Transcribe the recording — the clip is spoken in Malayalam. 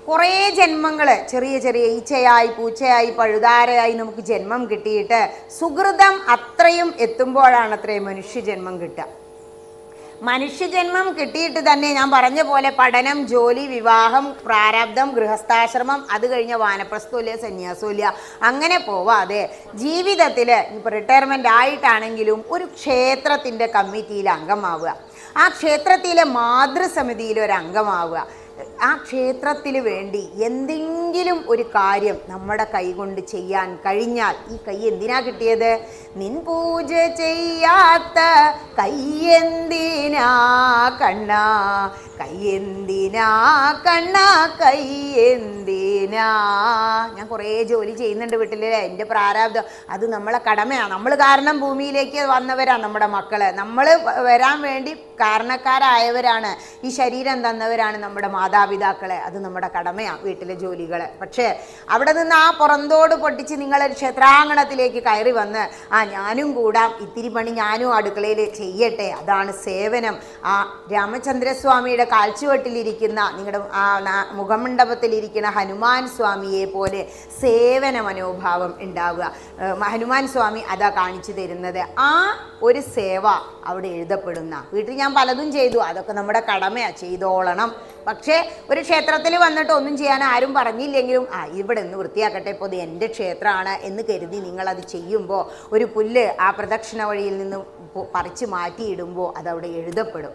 കുറേ ജന്മങ്ങൾ ചെറിയ ചെറിയ ഈച്ചയായി പൂച്ചയായി പഴുതാരയായി നമുക്ക് ജന്മം കിട്ടിയിട്ട് സുഹൃതം അത്രയും എത്തുമ്പോഴാണ് അത്രയും മനുഷ്യജന്മം കിട്ടുക. മനുഷ്യജന്മം കിട്ടിയിട്ട് തന്നെ ഞാൻ പറഞ്ഞ പോലെ പഠനം, ജോലി, വിവാഹം, പ്രാരാബ്ദം, ഗൃഹസ്ഥാശ്രമം, അത് കഴിഞ്ഞ വാനപ്രസ്ഥമില്ല, സന്യാസമില്ല, അങ്ങനെ പോവാതെ ജീവിതത്തിൽ ഇപ്പോൾ റിട്ടയർമെൻ്റ് ആയിട്ടാണെങ്കിലും ഒരു ക്ഷേത്രത്തിൻ്റെ കമ്മിറ്റിയിൽ അംഗമാവുക, ആ ക്ഷേത്രത്തിലെ മാതൃസമിതിയിൽ ഒരു അംഗമാവുക, ആ ക്ഷേത്രത്തിന് വേണ്ടി എന്തെങ്കിലും ഒരു കാര്യം നമ്മുടെ കൈ കൊണ്ട് ചെയ്യാൻ കഴിഞ്ഞാൽ, ഈ കൈ എന്തിനാ കിട്ടിയത്? നിൻ പൂജ ചെയ്യാത്ത കയ്യെന്തിനാ കണ്ണാ, കയ്യെന്തിനാ കണ്ണാ, കയ്യെന്തിനാ. ഞാൻ കുറേ ജോലി ചെയ്യുന്നുണ്ട് വീട്ടിലെ, എൻ്റെ പ്രാരാബ്ദം, അത് നമ്മളെ കടമയാണ്. നമ്മൾ കാരണം ഭൂമിയിലേക്ക് വന്നവരാണ് നമ്മുടെ മക്കൾ, നമ്മൾ വരാൻ വേണ്ടി കാരണക്കാരായവരാണ്, ഈ ശരീരം തന്നവരാണ് നമ്മുടെ മാതാപിതാക്കളെ, അത് നമ്മുടെ കടമയാണ് വീട്ടിലെ ജോലികൾ. പക്ഷേ അവിടെ നിന്ന് ആ പുറന്തോട് പൊട്ടിച്ച് നിങ്ങളൊരു ക്ഷേത്രാങ്കണത്തിലേക്ക് കയറി വന്ന് ഞാനും കൂടാം, ഇത്തിരി പണി ഞാനും അടുക്കളയിൽ ചെയ്യട്ടെ, അതാണ് സേവനം. ആ രാമചന്ദ്രസ്വാമിയുടെ കാൽച്ചുവട്ടിലിരിക്കുന്ന, നിങ്ങളുടെ ആ മുഖമണ്ഡപത്തിലിരിക്കുന്ന ഹനുമാൻ സ്വാമിയെ പോലെ സേവന മനോഭാവം ഉണ്ടാവുക. ഹനുമാൻ സ്വാമി അതാ കാണിച്ചു തരുന്നത്. ആ ഒരു സേവ അവിടെ എഴുതപ്പെടുന്ന. വീട്ടിൽ ഞാൻ പലതും ചെയ്തു, അതൊക്കെ നമ്മുടെ കടമയാണ്, ചെയ്തോളണം. പക്ഷേ ഒരു ക്ഷേത്രത്തിൽ വന്നിട്ട് ഒന്നും ചെയ്യാൻ ആരും പറഞ്ഞില്ലെങ്കിലും ഇവിടെ നിന്ന് വൃത്തിയാക്കട്ടെ, ഇപ്പോൾ ഇത് എൻ്റെ ക്ഷേത്രമാണ് എന്ന് കരുതി നിങ്ങളത് ചെയ്യുമ്പോൾ ഒരു പുല്ല് ആ പ്രദക്ഷിണ വഴിയിൽ നിന്ന് പറിച്ച് മാറ്റിയിടുമ്പോൾ അതവിടെ എഴുതപ്പെടും.